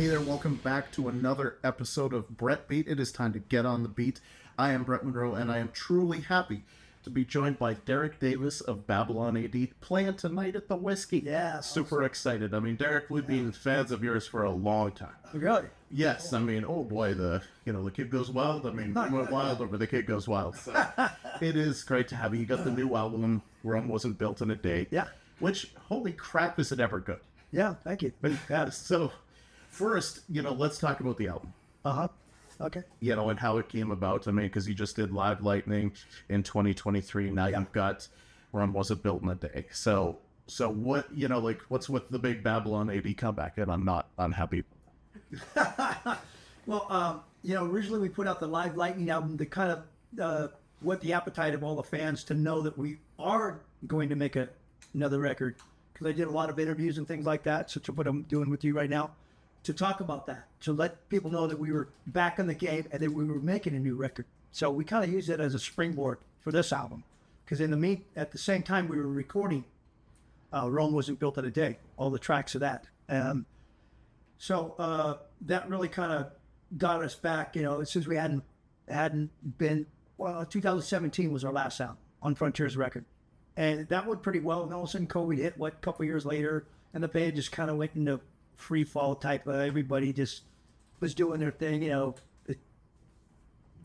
Hey there, welcome back to another episode of BrettBeat. It is time to get on the beat. I am Brett Monro, and I am truly happy to be joined by Derek Davis of Babylon A.D. playing tonight at the Whisky. Yeah. Super excited. I mean, Derek, we've been fans of yours for a long time. Really? Yes, I mean, oh boy, the kid goes wild. I mean, we went wild over the kid goes wild. So it is great to have you. You got the new album, Rome Wasn't Built in a Day. Yeah. Which, holy crap, is it ever good? Yeah, thank you. Yeah, so first, let's talk about the album. Uh-huh. Okay. And how it came about. I mean, because you just did Live Lightning in 2023. Now you've got Rome Wasn't Built in a Day. So what, what's with the big Babylon A.D. comeback? And I'm not unhappy. Well, originally we put out the Live Lightning album to kind of whet the appetite of all the fans to know that we are going to make another record. Because I did a lot of interviews and things like that, such as what I'm doing with you right now, to talk about that, to let people know that we were back in the game and that we were making a new record. So we kind of used it as a springboard for this album. Because at the same time we were recording Rome Wasn't Built in a Day, all the tracks of that. So that really kind of got us back, since we hadn't been, 2017 was our last album on Frontiers record. And that went pretty well. And all of a sudden COVID hit, a couple years later, and the band just kind of went into free fall type. Everybody just was doing their thing, It's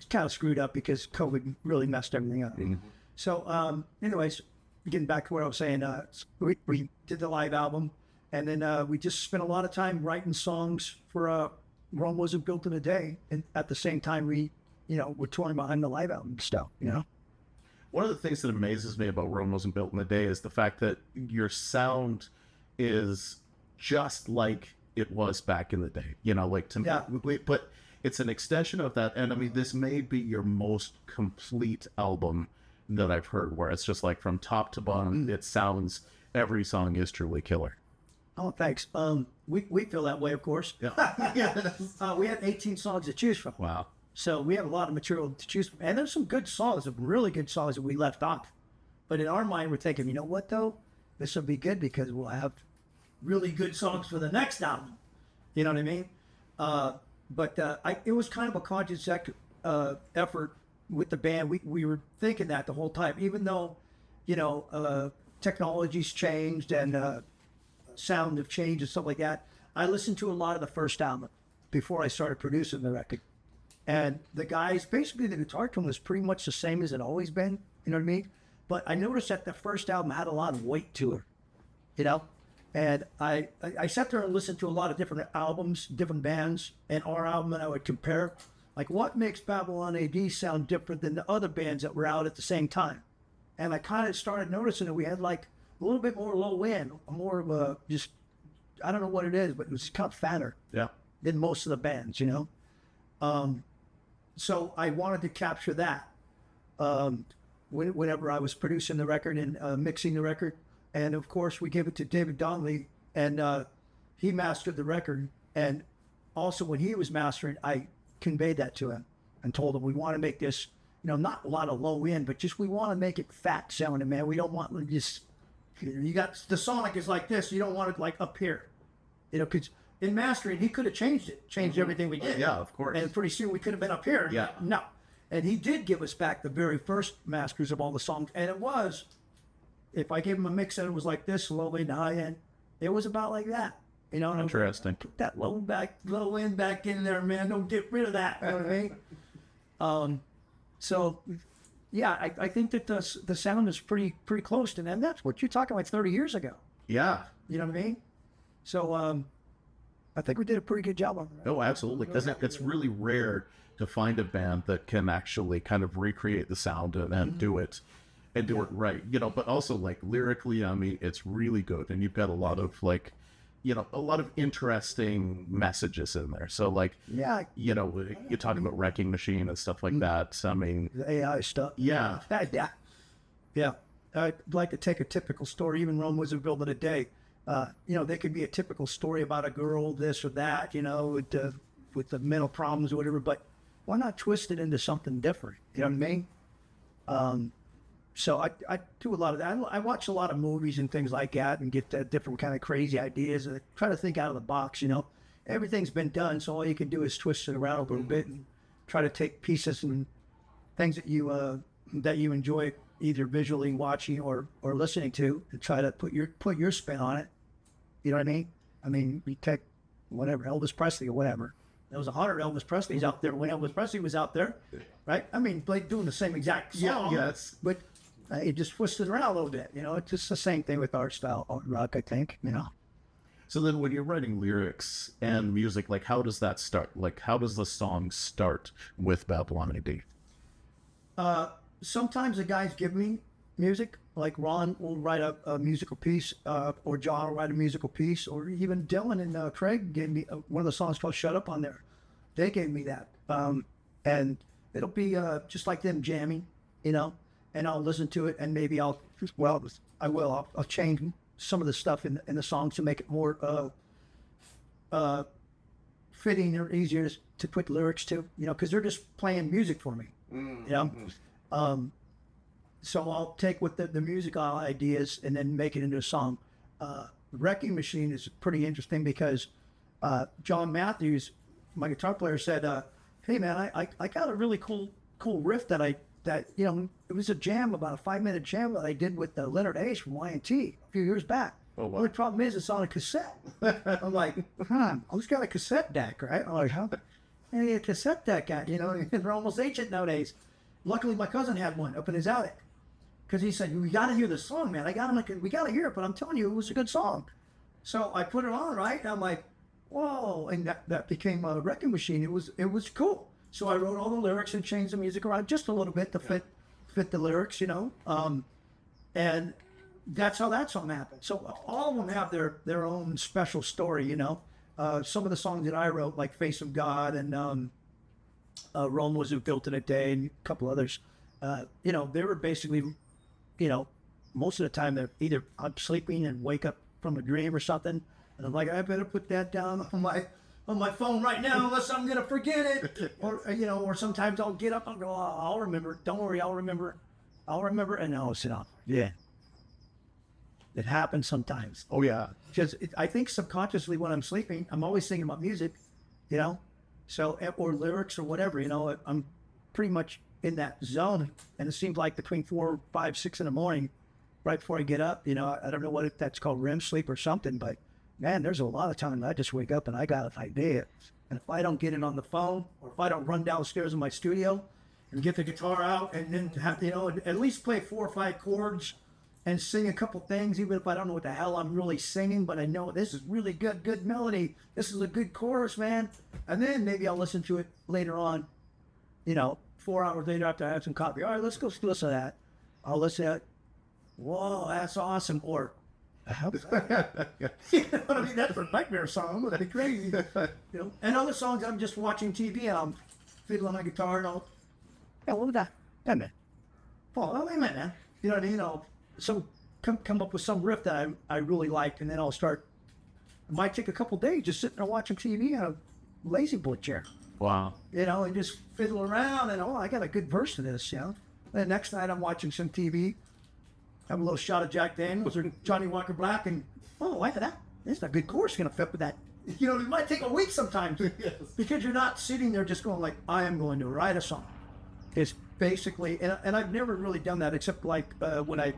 kind of screwed up because COVID really messed everything up. Mm-hmm. So anyways, getting back to what I was saying, we did the live album. And then we just spent a lot of time writing songs for Rome Wasn't Built in a Day. And at the same time, we, we're touring behind the live album stuff, One of the things that amazes me about Rome Wasn't Built in a Day is the fact that your sound is just like it was back in the day, but it's an extension of that. And I mean, this may be your most complete album that I've heard, where it's just like from top to bottom, it sounds, every song is truly killer. Oh, thanks. We feel that way, of course. Yeah. We had 18 songs to choose from. Wow. So we have a lot of material to choose from. And there's some good songs, some really good songs that we left off. But in our mind, we're thinking, you know what, though? This will be good because we'll have really good songs for the next album. You know what I mean? It was kind of a conscious effort with the band. We were thinking that the whole time, even though, technology's changed and sound have changed and stuff like that. I listened to a lot of the first album before I started producing the record. And the guys, basically the guitar tone was pretty much the same as it always been, you know what I mean? But I noticed that the first album had a lot of weight to it, And I sat there and listened to a lot of different albums, different bands, and our album, and I would compare, like, what makes Babylon A.D. sound different than the other bands that were out at the same time? And I kind of started noticing that we had, like, a little bit more low end, more of a just, I don't know what it is, but it was kind of fatter than most of the bands, So I wanted to capture that whenever I was producing the record and mixing the record. And of course, we gave it to David Donnelly, and he mastered the record. And also when he was mastering, I conveyed that to him and told him we want to make this, not a lot of low end, but just we want to make it fat sounding, man. We don't want just, you got the sonic is like this. You don't want it like up here, because in mastering, he could have changed everything we did. Yeah, of course. And pretty soon we could have been up here. Yeah. No. And he did give us back the very first masters of all the songs. And it was, if I gave him a mix and it was like this, low end, high end, it was about like that. Interesting. Put that low end back in there, man. Don't get rid of that. You know what I mean? So, yeah, I think that the sound is pretty close to them. That's what you're talking like 30 years ago. Yeah. You know what I mean? So, I think we did a pretty good job on that. Oh, absolutely. Because it's really rare to find a band that can actually kind of recreate the sound and do it it right. But also like lyrically, I mean, it's really good. And you've got a lot of a lot of interesting messages in there. So like, you're talking about Wrecking Machine and stuff like that. So, I mean, the AI stuff. Yeah. Yeah. I'd like to take a typical story. Even Rome Wasn't Built in a Day. There could be a typical story about a girl, this or that, with the mental problems or whatever, but why not twist it into something different? You know what I mean? So I do a lot of that. I watch a lot of movies and things like that and get different kind of crazy ideas and try to think out of the box, everything's been done. So all you can do is twist it around a little bit and try to take pieces and things that you enjoy either visually watching or listening to, and try to put your spin on it. You know what I mean? I mean, you take whatever, Elvis Presley or whatever. There was 100 Elvis Presleys out there when Elvis Presley was out there, right? I mean, like doing the same exact song, yes. but it just twisted around a little bit. You know, it's just the same thing with art style, art rock, I think, you know. So then when you're writing lyrics and music, like how does that start? Like how does the song start with Babylon A.D.? Sometimes the guys give me music, like Ron will write a musical piece, or John will write a musical piece, or even Dylan and Craig gave me one of the songs called Shut Up on there. They gave me that. And it'll be just like them jamming, you know, and I'll listen to it and maybe I'll change some of the stuff in the songs to make it more fitting or easier to put lyrics to, you know, because they're just playing music for me, you know. So I'll take what the musical ideas and then make it into a song. Wrecking Machine is pretty interesting because John Matthews, my guitar player, said, "Hey man, I got a really cool riff that you know, it was a jam, about a 5-minute jam that I did with Leonard Hayes from Y&T a few years back. Oh, wow. The only problem is it's on a cassette." I'm like, I just got a cassette deck, right? I'm like, how? I need a cassette deck, you know, they're almost ancient nowadays. Luckily, my cousin had one up in his attic. Because he said, "We got to hear the song, man. We got to hear it." But I'm telling you, it was a good song. So I put it on, right? And I'm like, whoa. And that became a Wrecking Machine. It was cool. So I wrote all the lyrics and changed the music around just a little bit to fit the lyrics, you know. And that's how that song happened. So all of them have their own special story, you know. Some of the songs that I wrote, like Face of God and Rome Wasn't Built in a Day and a couple others, you know, they were basically, you know, most of the time they're either I'm sleeping and wake up from a dream or something, and I'm like, I better put that down on my phone right now, unless I'm gonna forget it, or you know, or sometimes I'll get up and go, I'll remember. Don't worry, I'll remember, and I'll sit down. Yeah, it happens sometimes. Oh yeah. Because I think subconsciously when I'm sleeping, I'm always thinking about music, you know, so or lyrics or whatever, you know. I'm pretty much in that zone, and it seems like between 4, 5, 6 in the morning, right before I get up, you know, I don't know what that's called, REM sleep or something, but man, there's a lot of times I just wake up and I got an idea, and if I don't get it on the phone, or if I don't run downstairs in my studio and get the guitar out and then have, you know, at least play 4 or 5 chords and sing a couple things, even if I don't know what the hell I'm really singing, but I know this is really good melody, this is a good chorus, man, and then maybe I'll listen to it later on, you know, 4 hours later after I have some coffee. All right, let's go listen to that. I'll listen to it. Whoa, that's awesome. Or, you know what I mean? That's a nightmare song. That'd be crazy. You know? And other songs, I'm just watching TV and I'm fiddling on my guitar and I'll, yeah, what was that? Wait a minute. Oh, wait a minute, man. You know what I mean? I'll come up with some riff that I really like, and then I'll start. It might take a couple days just sitting there watching TV on a lazy boy chair. Wow. You know, and just fiddle around, and I got a good verse to this, you know. And the next night I'm watching some TV, have a little shot of Jack Daniels or Johnny Walker Black, and wait for that. There's a good chorus gonna fit with that. You know, it might take a week sometimes. Yes. Because you're not sitting there just going like, I am going to write a song. It's basically, and I've never really done that except like when I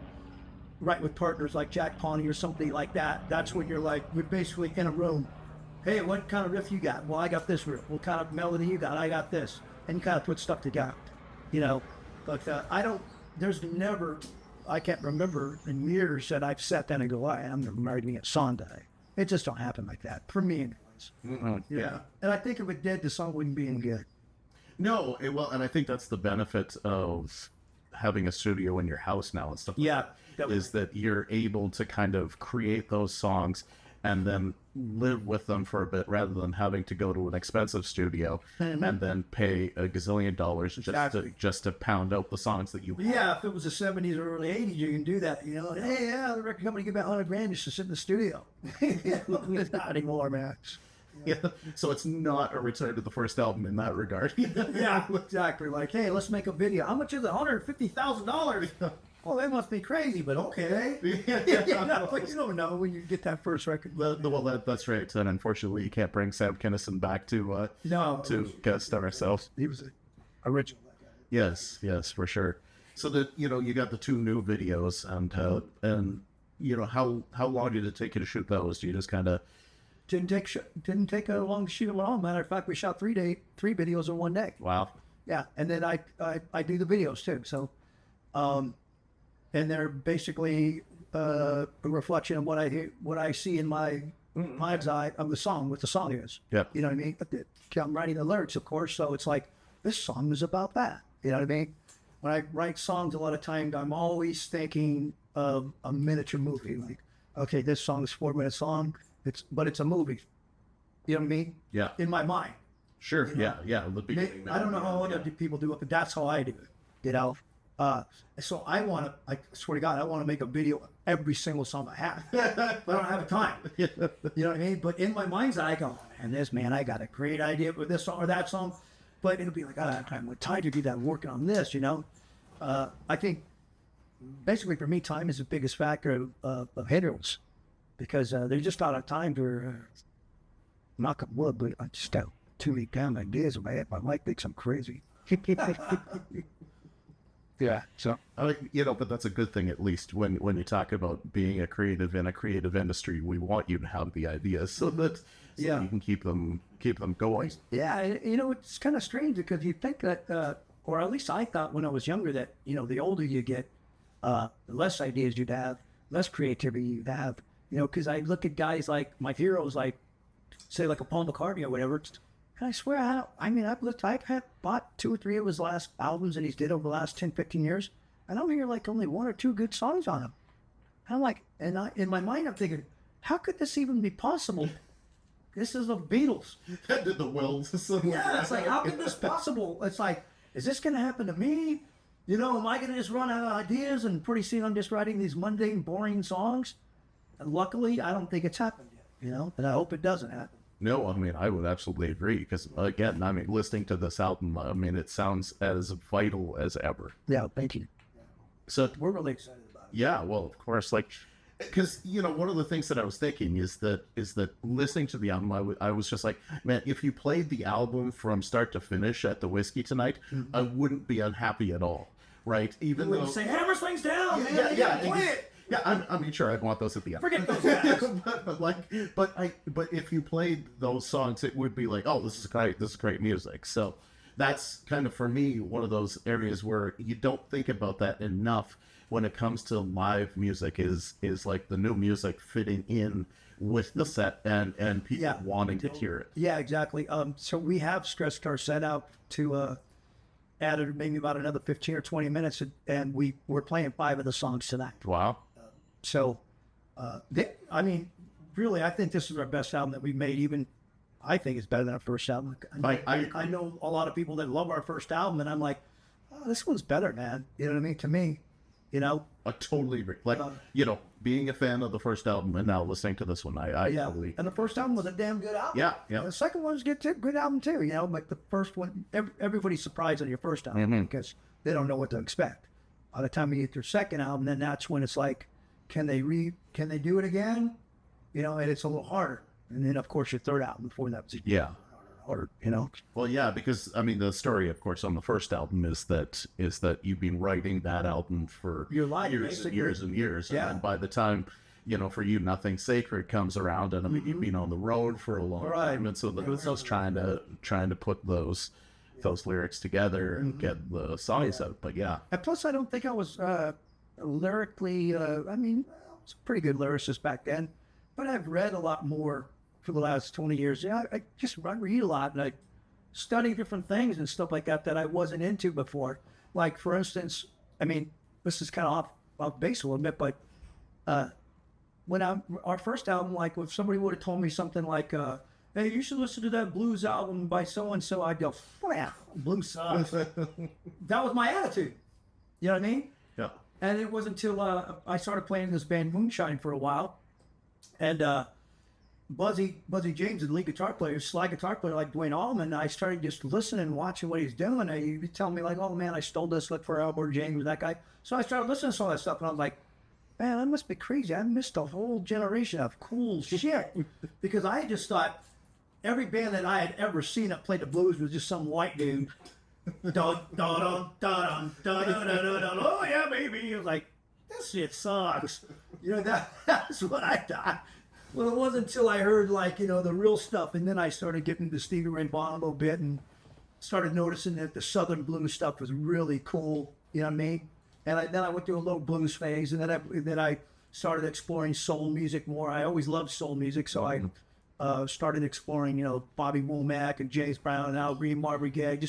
write with partners like Jack Pawnee or somebody like that. That's when we're basically in a room. Hey, what kind of riff you got? Well, I got this riff. What kind of melody you got? I got this. And you kind of put stuff together, you know. But I can't remember in years that I've sat down and go, I'm going to write me a song today. It just don't happen like that, for me anyways. Mm-hmm. Yeah. And I think if it did, the song wouldn't be any good. No, and I think that's the benefit of having a studio in your house now and stuff. Yeah. Is that you're able to kind of create those songs and then live with them for a bit rather than having to go to an expensive studio and then pay a gazillion dollars just to pound out the songs that you have. Yeah, if it was the 70s or early 80s, you can do that, you know. Hey, yeah, the record company give me $100,000 just to sit in the studio. It's not anymore, man. Yeah, so it's not a return to the first album in that regard. Yeah, exactly. Like, hey, let's make a video. How much is it? $150,000. well, they must be crazy, but okay. But you don't know when you get that first record. That's right. And unfortunately, you can't bring Sam Kinison back to guest star ourselves. He was original. Yes, for sure. So that you got the 2 new videos, and how long did it take you to shoot those? Do you just kind of didn't take a long shoot at all. Matter of fact, we shot 3 videos in one day. Wow. Yeah, and then I do the videos too. So, and they're basically a reflection of what I see in my mind's eye of the song, what the song is. Yeah. You know what I mean? I'm writing the lyrics, of course, so it's like this song is about that. You know what I mean? When I write songs, a lot of times I'm always thinking of a miniature movie. Like, okay, this song is 4-minute song, but it's a movie. You know what I mean? Yeah. In my mind. Sure. Yeah. The beginning. I don't know how other people do it, but that's how I do it. So I swear to God, I want to make a video of every single song I have, but I don't have the time. You know what I mean? But in my mind's eye, I go, man, I got a great idea for this song or that song, but it'll be like, I don't have time. With time to do that, working on this, I think basically for me, time is the biggest factor of hindrance, because there's just not enough time to knock on wood, but I just got too many damn ideas in my head. My life thinks I'm crazy. Yeah, so but that's a good thing, at least when you talk about being a creative in a creative industry. We want you to have the ideas so that you can keep them going. Yeah, it's kind of strange, because you think that, or at least I thought when I was younger, that the older you get, the less ideas you'd have, less creativity you'd have. Because I look at guys like my heroes, like say like a Paul McCartney or whatever. And I swear, I've bought 2 or 3 of his last albums that he's did over the last 10, 15 years. And I'm hearing like only 1 or 2 good songs on them. And I'm like, in my mind, I'm thinking, how could this even be possible? This is the Beatles. Did the Wills? Yeah, it's like, how could this possible? It's like, is this going to happen to me? Am I going to just run out of ideas and pretty soon I'm just writing these mundane, boring songs? And luckily, I don't think it's happened yet, and I hope it doesn't happen. No, I would absolutely agree, because again, listening to this album, it sounds as vital as ever. Yeah, thank you. So we're really excited about it. Yeah, well, of course, because one of the things that I was thinking is that listening to the album, I was just like, man, if you played the album from start to finish at the Whisky tonight, I wouldn't be unhappy at all, right? Even though say hammer swings down, play it. Yeah, sure, I'd want those at the end. Forget those guys. but if you played those songs, it would be like, oh, this is great music. So that's kind of, for me, one of those areas where you don't think about that enough when it comes to live music, is like the new music fitting in with the set and people wanting to hear it. Yeah, exactly. So we have stretched our set out to added maybe about another 15 or 20 minutes, and we're playing 5 of the songs tonight. Wow. So, really, I think this is our best album that we've made. Even I think it's better than our first album. I know a lot of people that love our first album, and I'm like, oh, this one's better, man. You know what I mean? To me, I totally agree. Being a fan of the first album and now listening to this one, I totally. And the first album was a damn good album. Yeah. And the second one's a good album too. Like the first one, everybody's surprised on your first album because they don't know what to expect. By the time you get their second album, then that's when it's like, can they do it again? And it's a little harder. And then of course your third album before that was harder. Well, yeah, because the story, of course, on the first album is that you've been writing that album for your life, years and years. Yeah. And by the time, for you, Nothing Sacred comes around, and you've been on the road for a long time, and so I was trying to put those lyrics together and get the songs out. But yeah, and plus I don't think I was lyrically. I was a pretty good lyricist back then, but I've read a lot more for the last 20 years. I read a lot, and I study different things and stuff like that I wasn't into before. Like, for instance, this is kind of off base a little bit, but when our first album, like if somebody would have told me something like, hey, you should listen to that blues album by so-and-so, I'd go, blues sucks. That was my attitude. You know what I mean? Yeah. And it wasn't until I started playing in this band Moonshine for a while, and Buzzy James, the lead guitar player, slide guitar player like Dwayne Allman, I started just listening and watching what he's doing. And he'd be telling me like, oh man, I stole this look for Albert James, that guy. So I started listening to all that stuff and I was like, man, that must be crazy. I missed a whole generation of cool shit. Because I just thought every band that I had ever seen that played the blues was just some white dude. Dun, dun, dun, dun, dun, dun, dun, dun, dun, oh yeah, baby. I was like, this shit sucks. You know, that's what I thought. Well, it wasn't until I heard, like, you know, the real stuff, and then I started getting to Stevie Ray Vaughan a little bit and started noticing that the Southern blues stuff was really cool, you know what I mean? And then I went through a little blues phase, and then I started exploring soul music more. I always loved soul music, so I started exploring, you know, Bobby Womack and James Brown and Al Green, Marvin Gaye.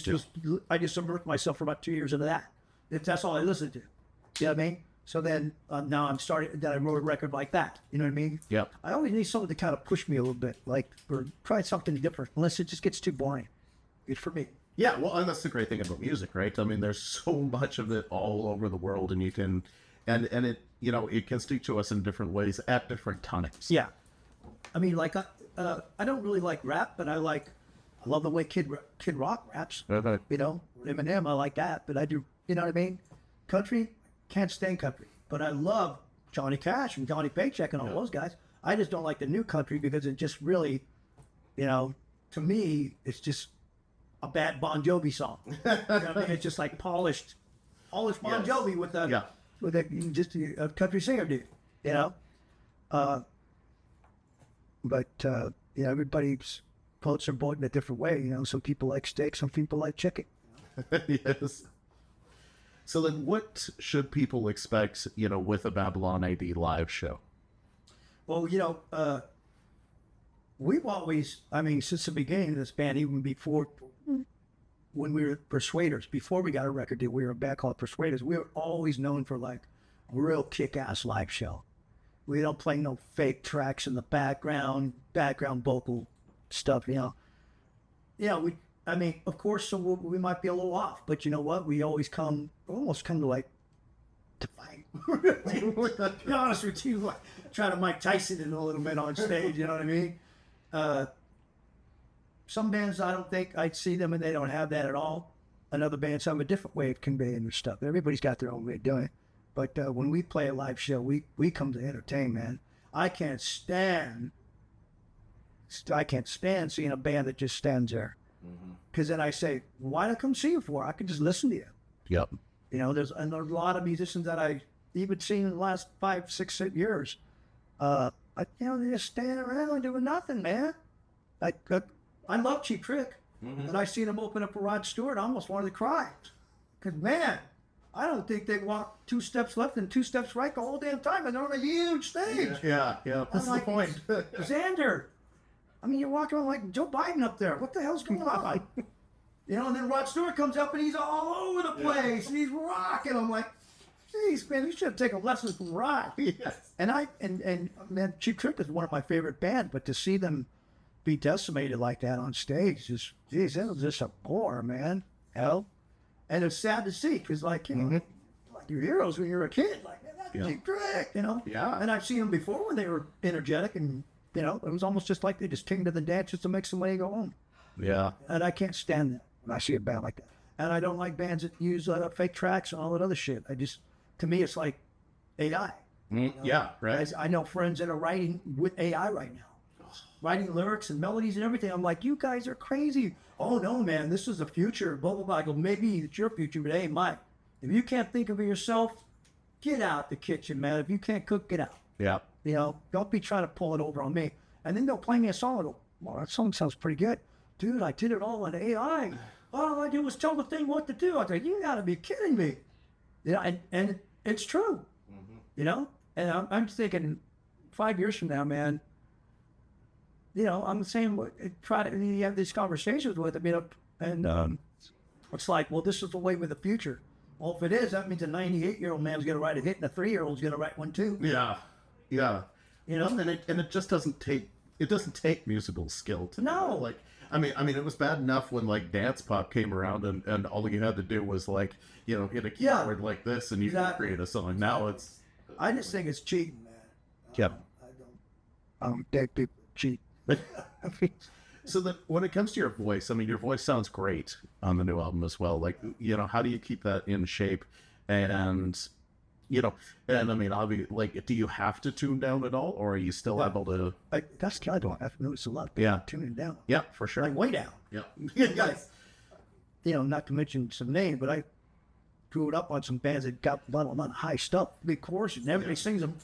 I just immersed myself for about 2 years into that. That's all I listened to. You know what I mean? So then now I'm starting. Then I wrote a record like that. You know what I mean? Yep. I always need something to kind of push me a little bit, like, or try something different. Unless it just gets too boring. Good for me. Yeah, well, and that's the great thing about music, right? I mean, there's so much of it all over the world, and you can, and it, you know, it can speak to us in different ways at different times. Yeah. I mean, like, I don't really like rap, but I love the way Kid Rock raps. Okay. You know, Eminem, I like that, but I do, you know what I mean? Country, can't stand country, but I love Johnny Cash and Johnny Paycheck and all those guys. I just don't like the new country because it just really, you know, to me, it's just a bad Bon Jovi song. You know what I mean? It's just like polished Bon Jovi with a country singer dude, you know? But you know, everybody's votes are voted in a different way, you know. Some people like steak, some people like chicken. Yes. So then what should people expect, you know, with a Babylon A.D. live show? Well, you know, we've always, I mean, since the beginning of this band, even before, when we were Persuaders, before we got a record deal, we were a band called Persuaders. We were always known for like a real kick-ass live show. We don't play no fake tracks in the background vocal stuff, you know. Yeah, I mean, of course, so we might be a little off, but you know what? We almost come to like, to fight. To be honest with you, like, try to Mike Tyson it a little bit on stage, you know what I mean? Some bands, I don't think I'd see them and they don't have that at all. Another bands have a different way of conveying their stuff. Everybody's got their own way of doing it. But when we play a live show, we come to entertain, man. I can't stand seeing a band that just stands there. Because then I say, why did I come see you for? I could just listen to you. Yep. You know, there's a lot of musicians that I even seen in the last 5, 6 years. You know, they just stand around doing nothing, man. I love Cheap Trick, but I seen them open up for Rod Stewart. I almost wanted to cry. Because, man, I don't think they walk 2 steps left and 2 steps right the whole damn time, and they're on a huge stage. Yeah. That's the point. Xander, I mean, you're walking around like Joe Biden up there. What the hell's going on? You know, and then Rod Stewart comes up and he's all over the place and he's rocking. I'm like, geez, man, you should have taken lessons from Rod. Yes. And man, Cheap Trick is one of my favorite bands, but to see them be decimated like that on stage, it was just a bore, man. Hell. And it's sad to see because, like, you know, like your heroes when you're a kid, like, man, that's Cheap Trick, you know? Yeah. And I've seen them before when they were energetic and, you know, it was almost just like they just came to the dance just to make some money and go home. Yeah. And I can't stand that when I see a band like that. And I don't like bands that use fake tracks and all that other shit. To me, it's like AI. You know? Yeah, right. I know friends that are writing with AI right now, writing lyrics and melodies and everything. I'm like, you guys are crazy. Oh no, man, this is the future. Blah blah blah. I go, maybe it's your future, but hey, Mike, if you can't think of it yourself, get out the kitchen, man. If you can't cook, get out. Yeah. You know, don't be trying to pull it over on me. And then they'll play me a song and go, well, that song sounds pretty good. Dude, I did it all on AI. All I did was tell the thing what to do. I said, you gotta be kidding me. You know, and it's true. You know? And I'm thinking 5 years from now, man, you know, I'm saying, try to have these conversations with them, you know, and it's like, well, this is the way with the future. Well, if it is, that means a 98-year-old man's going to write a hit and a 3-year-old's going to write one too. Yeah. Yeah. You know? And it just doesn't take musical skill to No. Like, I mean, it was bad enough when like dance pop came around and all you had to do was like, you know, hit a keyboard like this and you could create a song. Now it's... I just think it's cheating, man. Yep. I don't think people cheap. So then when it comes to your voice, I mean, your voice sounds great on the new album as well. Like, you know, how do you keep that in shape? And, you know, and I mean, obviously, like, do you have to tune down at all, or are you still able to? That's kind of what I've noticed a lot. Yeah. Tuning down. Yeah, for sure. Like way down. Yeah. Guys, you know, not to mention some names, but I grew it up on some bands that got a lot of high stuff, big choruses, and everybody sings them.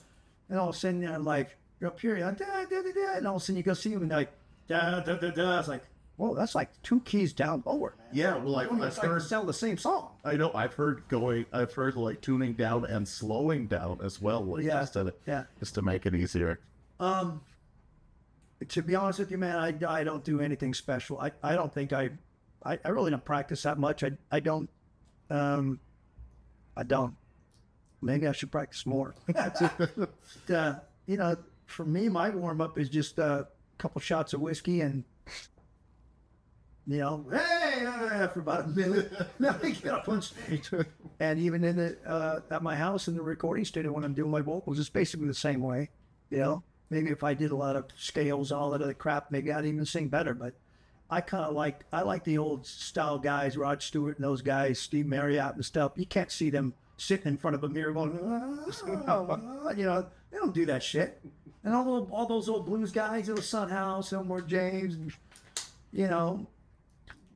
And all of a sudden, I'm like, you're up here, da, da, da, da, and all of a sudden you go see them and like, da, da, da, da. It's like, whoa, that's like 2 keys down lower, man. Yeah, well, I've It's like heard to sell the same song. I know. I've heard like tuning down and slowing down as well, like just to make it easier. To be honest with you, man, I don't do anything special. I don't think I really don't practice that much. I don't. Maybe I should practice more. You know, for me, my warm up is just a couple shots of whiskey and, you know, hey, for about a minute. Now I get up on stage. And even in the at my house in the recording studio when I'm doing my vocals, it's basically the same way. You know, maybe if I did a lot of scales, all that other crap, maybe I'd even sing better. But I like the old style guys, Rod Stewart and those guys, Steve Marriott and stuff. You can't see them sitting in front of a mirror going, you know, they don't do that shit. And all those old blues guys, those Son House, Elmore James, and, you know,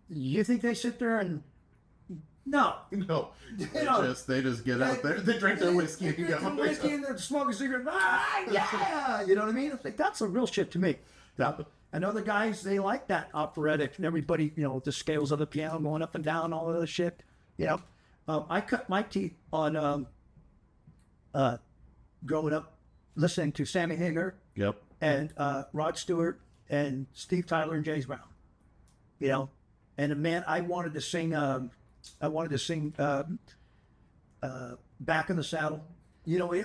you think they sit there and no, They just get out there, they drink their whiskey, and then smoke a cigarette. Yeah, you know what I mean? It's like, that's the real shit to me. And other guys, they like that operatic and everybody, you know, the scales of the piano going up and down, all of the shit. You know, I cut my teeth on growing up listening to Sammy Hagar. Yep. And Rod Stewart and Steve Tyler and James Brown. You know, and man, I wanted to sing Back in the Saddle. You know,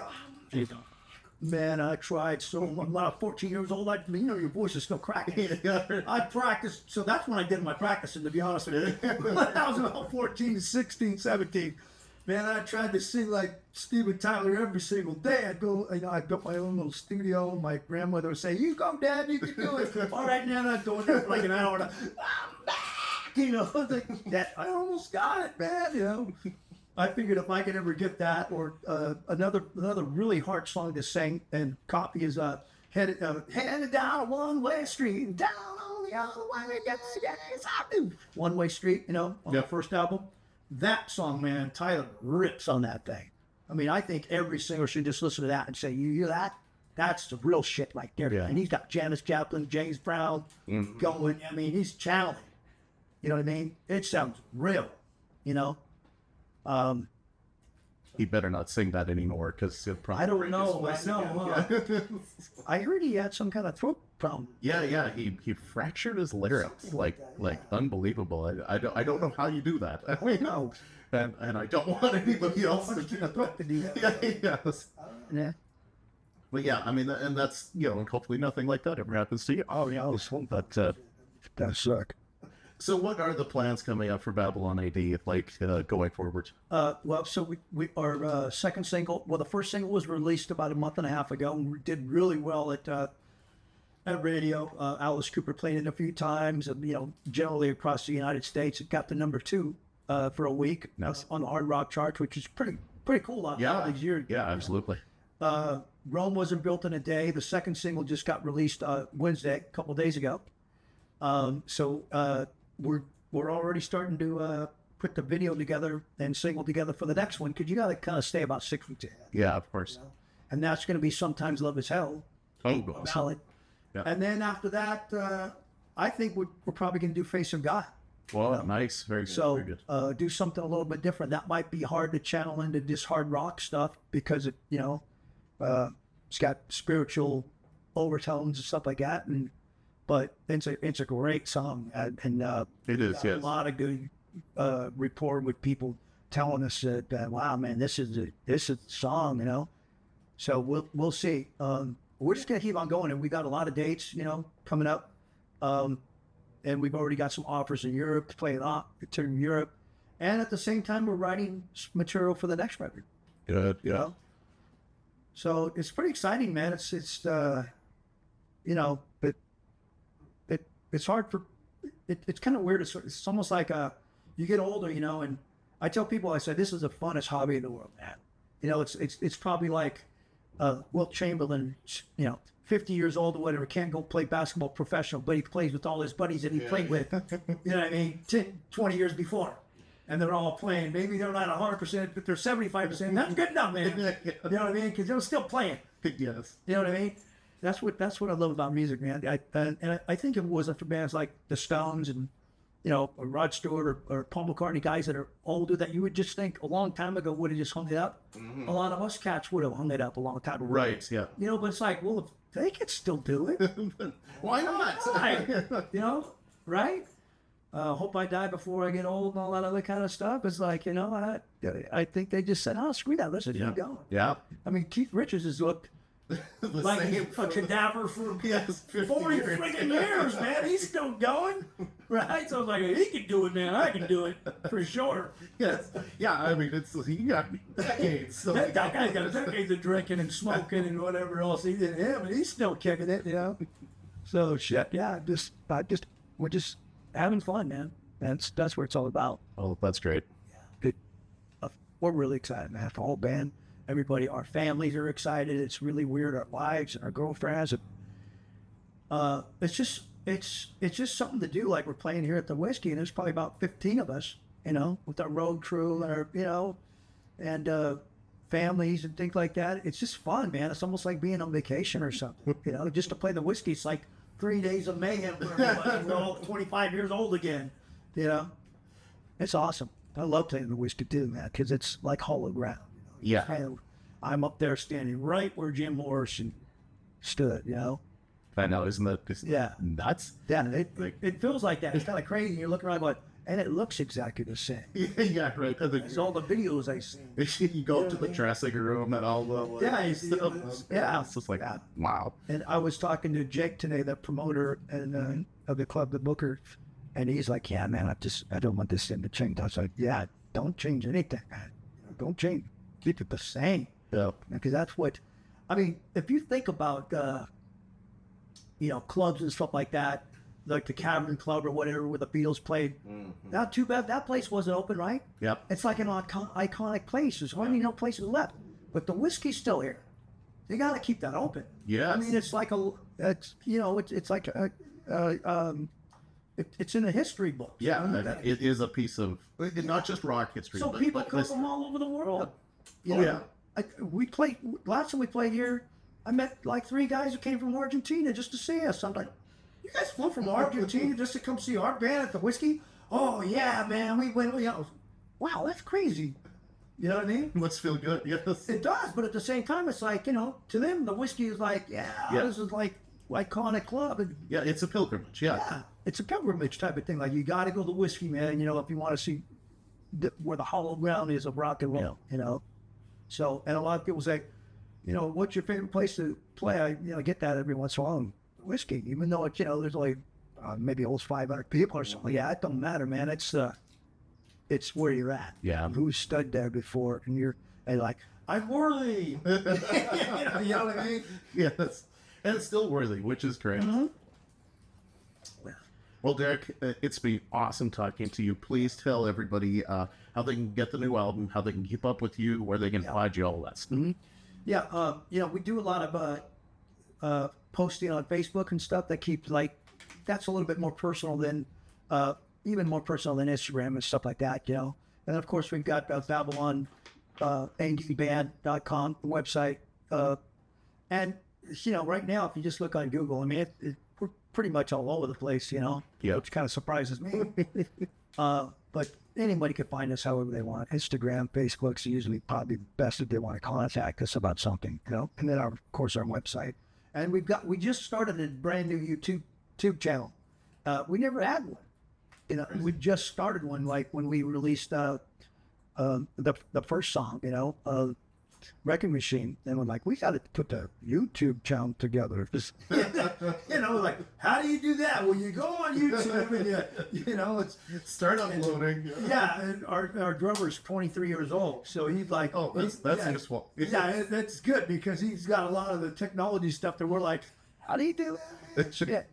man, I tried so much. When I was 14 years old, you know, your voice is still cracking. I practiced, so that's when I did my practicing, to be honest with you. When I was about 14, 16, 17, man, I tried to sing like Steven Tyler every single day. I'd go, you know, I built my own little studio. My grandmother would say, "You go, Dad, you can do it." All right, now I'd go in there for like an hour and I'm back. You know, like that. I almost got it, man. You know, I figured if I could ever get that, or another really hard song to sing and copy is headed down a one-way street, down on the other way, one-way street. You know, on the first album, that song, man, Tyler rips on that thing. I mean, I think every singer should just listen to that and say, "You hear that? That's the real shit right there." Yeah. And he's got Janis Joplin, James Brown going. I mean, he's channeling. You know what I mean? It sounds real, you know? He better not sing that anymore, because he'll probably... I don't know. I heard he had some kind of throat problem. Yeah. He fractured his larynx, like unbelievable. I don't know how you do that. I know. And I don't want anybody else to do that. Yeah. But yeah, I mean, and that's, you know, and hopefully nothing like that ever happens to you. Oh, yeah. But that suck. So what are the plans coming up for Babylon A.D., like, going forward? Well, so we our second single, the first single was released about a month and a half ago, and we did really well at radio. Alice Cooper played it a few times, and, you know, generally across the United States. It got to number 2 for a week on the hard rock chart, which is pretty cool. All these years. Yeah, absolutely. Rome Wasn't Built in a Day. The second single just got released Wednesday, a couple days ago. So we're already starting to put the video together and single together for the next one, because you got to kind of stay about 6 weeks ahead. Yeah, of course. You know? And that's going to be Sometimes Love Is Hell. Ballad. Yeah. And then after that, I think we're probably going to do Face of God. Well, nice. Very good. So very good. Do something a little bit different. That might be hard to channel into this hard rock stuff, because it, you know, it's got spiritual overtones and stuff like that. But it's a great song, and it is. Yes. A lot of good rapport with people telling us that wow, man, this is the song, you know. So we'll see. We're just gonna keep on going, and we got a lot of dates, you know, coming up, and we've already got some offers in Europe to play in Europe, and at the same time we're writing material for the next record. Good. Yeah. You know? So it's pretty exciting, man. It's you know, but it's hard for, it's kind of weird. It's almost like you get older, you know, and I tell people, I say, this is the funnest hobby in the world, man. You know, it's probably like Wilt Chamberlain, you know, 50 years old or whatever, can't go play basketball professional, but he plays with all his buddies that he played with, you know what I mean, 10, 20 years before. And they're all playing. Maybe they're not 100%, but they're 75%. That's good enough, man. You know what I mean? Because they're still playing. Yes. You know what I mean? That's what I love about music, man. I think if it wasn't for bands like the Stones and, you know, or Rod Stewart or Paul McCartney, guys that are older, that you would just think a long time ago would have just hung it up. A lot of us cats would have hung it up a long time ago. Right, yeah. You know, but it's like, well, if they could still do it. Why not? Right. You know, right? Hope I die before I get old and all that other kind of stuff. It's like, you know, I think they just said, oh, screw that, let's keep going. Yeah. I mean, Keith Richards has looked like a cadaver for 40 freaking years, man. He's still going, right? So I was like, he can do it, man. I can do it for sure. Yes. Yeah, I mean, he got decades. So that guy's got decades of drinking and smoking and whatever else he did. Yeah, but he's still kicking it, you know. So shit, yeah. We're just having fun, man. That's what it's all about. Oh, that's great. Yeah, we're really excited, man. The whole band. Everybody, our families are excited. It's really weird. Our wives and our girlfriends. It's just something to do. Like we're playing here at the Whisky, and there's probably about 15 of us, you know, with our road crew and our, you know, and families and things like that. It's just fun, man. It's almost like being on vacation or something, you know. Just to play the Whisky, it's like 3 days of mayhem for everybody. We're all 25 years old again, you know. It's awesome. I love playing the Whisky too, man, because it's like hollow ground. Yeah. I'm up there standing right where Jim Morrison stood, you know? I know, isn't that just nuts? Yeah, it feels like that. It's kind of crazy. You're looking around going, and it looks exactly the same. Yeah, right. It's all the videos I see. You go up to the dressing room and all the... Yeah. It's just like, wow. And I was talking to Jake today, the promoter and of the club, the booker, and he's like, yeah, man, I don't want this thing to change. I was like, yeah, don't change anything, man. Don't change. Keep it the same. Yeah. Because that's what, I mean, if you think about, you know, clubs and stuff like that, like the Cavern Club or whatever where the Beatles played, not too bad. That place wasn't open, right? Yep. It's like an iconic place. There's hardly no places left. But the Whiskey's still here. You got to keep that open. Yeah. I mean, it's like it's like it's in the history books. Yeah, it is a piece of, not just rock history. So people come from all over the world. You know, last time we played here, I met like 3 guys who came from Argentina just to see us. I'm like, you guys flew from Argentina just to come see our band at the Whisky? Oh yeah, man, we went, you know, wow, that's crazy. You know what I mean? Must feel good, yes. It does, but at the same time, it's like, you know, to them, the Whisky is like, this is like iconic club. And, yeah, it's a pilgrimage, yeah. It's a pilgrimage type of thing. Like, you got to go to the Whisky, man, you know, if you want to see where the hollow ground is of rock and roll, you know. So, and a lot of people say, you know, what's your favorite place to play? I get that every once in a while. Whisky, even though it's, you know, there's only maybe almost 500 people or something. Yeah, it don't matter, man. It's where you're at. Yeah. Who's stood there before, and like, I'm worthy. You know what I mean? Yes. And it's still worthy, which is great. Mm-hmm. Well, Derek, it's been awesome talking to you. Please tell everybody how they can get the new album, how they can keep up with you, where they can find you, all that stuff. Mm-hmm. Yeah, you know, we do a lot of posting on Facebook and stuff that keeps, like, that's a little bit more personal than, even more personal than Instagram and stuff like that, you know. And of course, we've got Babylon A.D band.com, the website. And, you know, right now, if you just look on Google, I mean, we're pretty much all over the place, you know, which kind of surprises me. But anybody can find us however they want. Instagram, Facebook's usually probably best if they want to contact us about something, you know. And then, of course, our website. And we just started a brand new YouTube channel. We never had one. You know, we just started one, like when we released the first song, you know, Wrecking Machine. And we're like, we got to put the YouTube channel together. Just, you know, like, how do you do that? Well, you go on YouTube and you know, it's start uploading. Yeah, and our drummer's 23 years old, so he's like, that's useful. Yeah, that's good because he's got a lot of the technology stuff that we're like, how do you do that? Shit.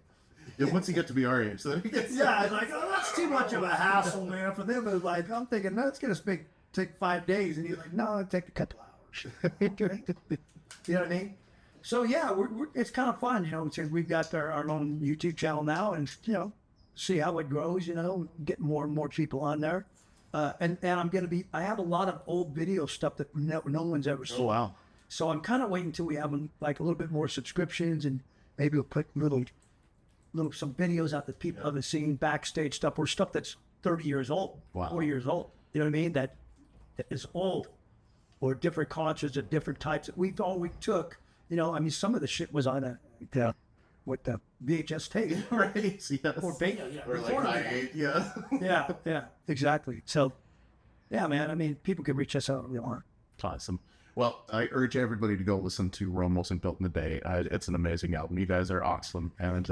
Yeah, once you get to be our age, then it gets... Yeah, it's like, oh, that's too much of a hassle, man. For them, it's like, I'm thinking, no, it's going to take 5 days. And he's like, no, it'll take a couple hours. You know what I mean? So, yeah, it's kind of fun, you know, since we've got our own YouTube channel now and, you know, see how it grows, you know, get more and more people on there. And I'm going to I have a lot of old video stuff that no one's ever seen. Oh, wow. So I'm kind of waiting until we have like a little bit more subscriptions and maybe we'll put some videos out that people haven't seen, backstage stuff or stuff that's 30 years old, 40 years old. You know what I mean? That is old, or different concerts of different types. We took, you know, I mean, some of the shit was on with the VHS tape, Right, yes. or beta, Or like high 8, yeah, exactly. So, yeah, man, I mean, people can reach us out if they want. Awesome. Well, I urge everybody to go listen to Rome Wasn't Built in a Day. It's an amazing album. You guys are awesome. And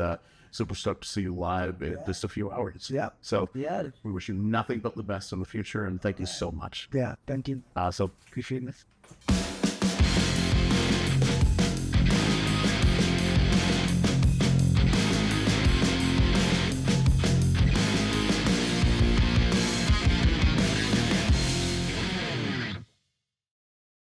super stoked to see you live in just a few hours. Yeah. So Yeah. we wish you nothing but the best in the future. And thank you so much. Yeah, thank you. So Appreciate it.